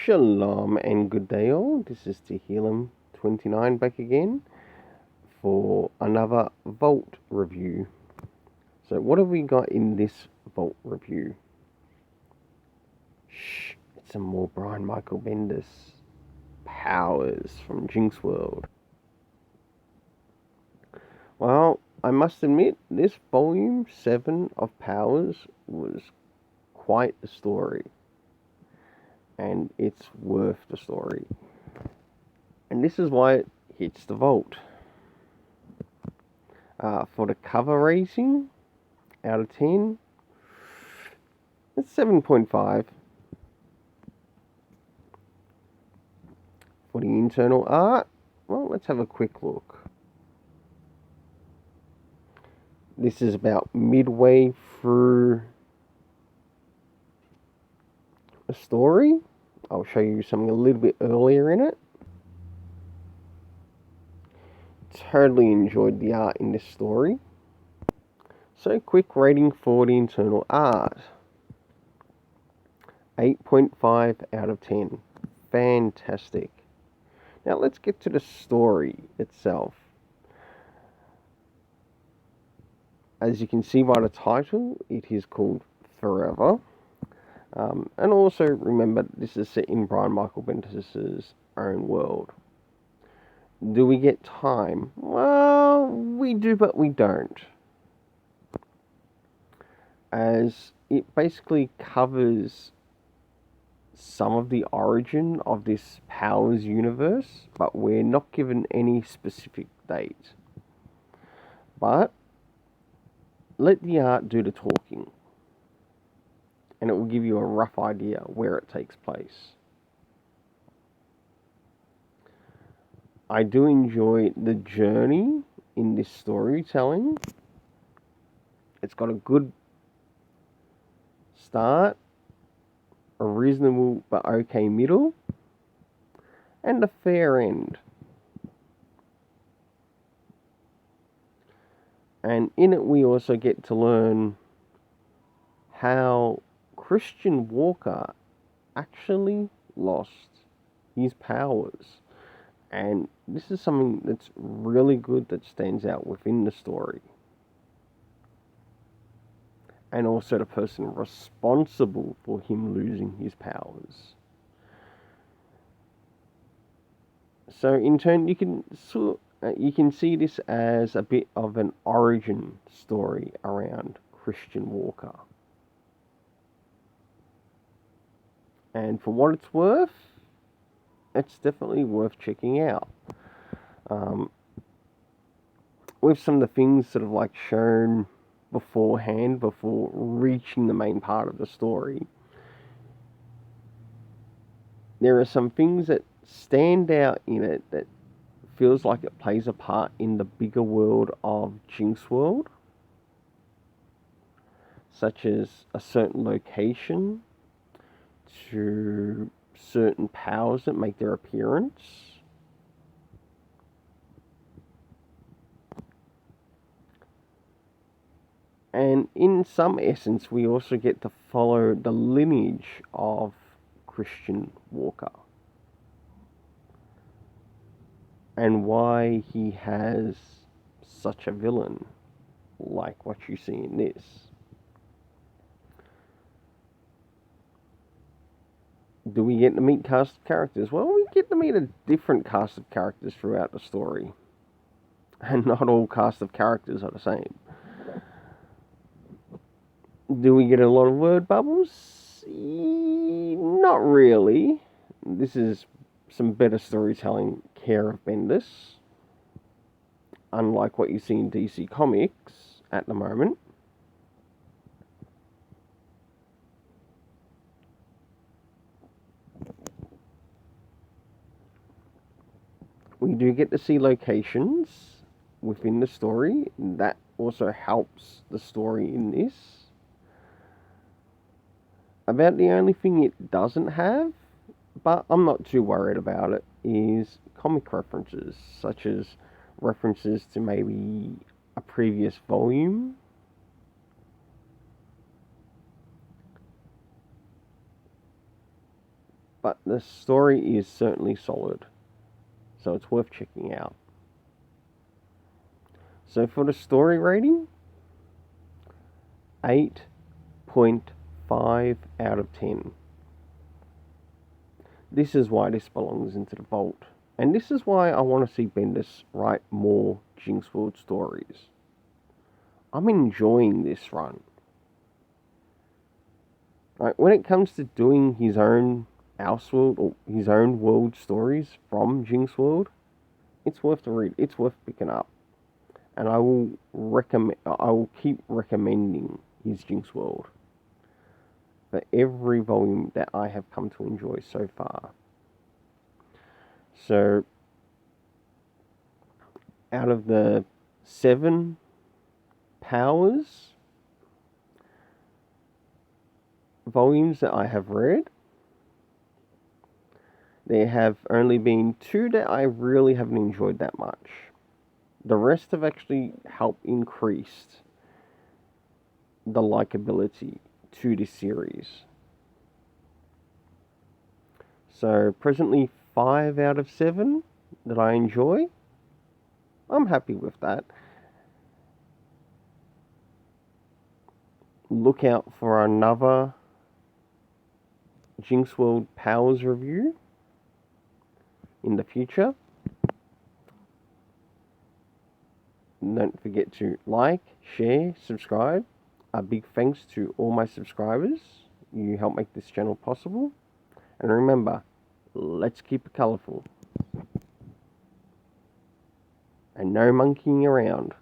Shalom and good day all. This is Tehillim29 back again for another Vault review. So what have we got in this Vault review? It's some more Brian Michael Bendis Powers from Jinx World. Well, I must admit, this volume 7 of Powers was quite a story. And it's worth the story. And this is why it hits the Vault. For the cover rating, out of 10, it's 7.5. For the internal art, well, let's have a quick look. This is about midway through a story. I'll show you something a little bit earlier in it. Totally enjoyed the art in this story. So, quick rating for the internal art. 8.5 out of 10. Fantastic. Now let's get to the story itself. As you can see by the title, it is called Forever. And also remember, this is set in Brian Michael Bendis' own world. Do we get time? Well, we do, but we don't. As it basically covers some of the origin of this Powers universe, but we're not given any specific date. But let the art do the talking, and it will give you a rough idea where it takes place. I do enjoy the journey in this storytelling. It's got a good start, a reasonable but okay middle, and a fair end. And in it we also get to learn how Christian Walker actually lost his powers. And this is something that's really good that stands out within the story. And also the person responsible for him losing his powers. So in turn, you can see this as a bit of an origin story around Christian Walker. And for what it's worth, it's definitely worth checking out. With some of the things sort of like shown beforehand, before reaching the main part of the story, there are some things that stand out in it that feels like it plays a part in the bigger world of Jinx World, such as a certain location to certain powers that make their appearance. And in some essence, we also get to follow the lineage of Christian Walker and why he has such a villain like what you see in this. Do we get to meet cast of characters? Well, we get to meet a different cast of characters throughout the story. And not all cast of characters are the same. Do we get a lot of word bubbles? Not really. This is some better storytelling care of Bendis. Unlike what you see in DC Comics at the moment. We do get to see locations within the story. That also helps the story in this. About the only thing it doesn't have, but I'm not too worried about it, is comic references, such as references to maybe a previous volume. but the story is certainly solid, so it's worth checking out. So for the story rating, 8.5 out of 10. This is why this belongs into the vault. And this is why I want to see Bendis write more Jinx World stories. I'm enjoying this run. Like, when it comes to doing his own Elseworld or his own world stories from Jinx World, it's worth the read. It's worth picking up. And I will keep recommending his Jinx World for every volume that I have come to enjoy so far. So, out of the 7 Powers volumes that I have read, there have only been 2 that I really haven't enjoyed that much. The rest have actually helped increase the likability to this series. So presently 5 out of 7 that I enjoy. I'm happy with that. Look out for another Jinx World Powers review in the future. Don't forget to like, share, subscribe. A big thanks to all my subscribers. You help make this channel possible. And remember, let's keep it colourful. And no monkeying around.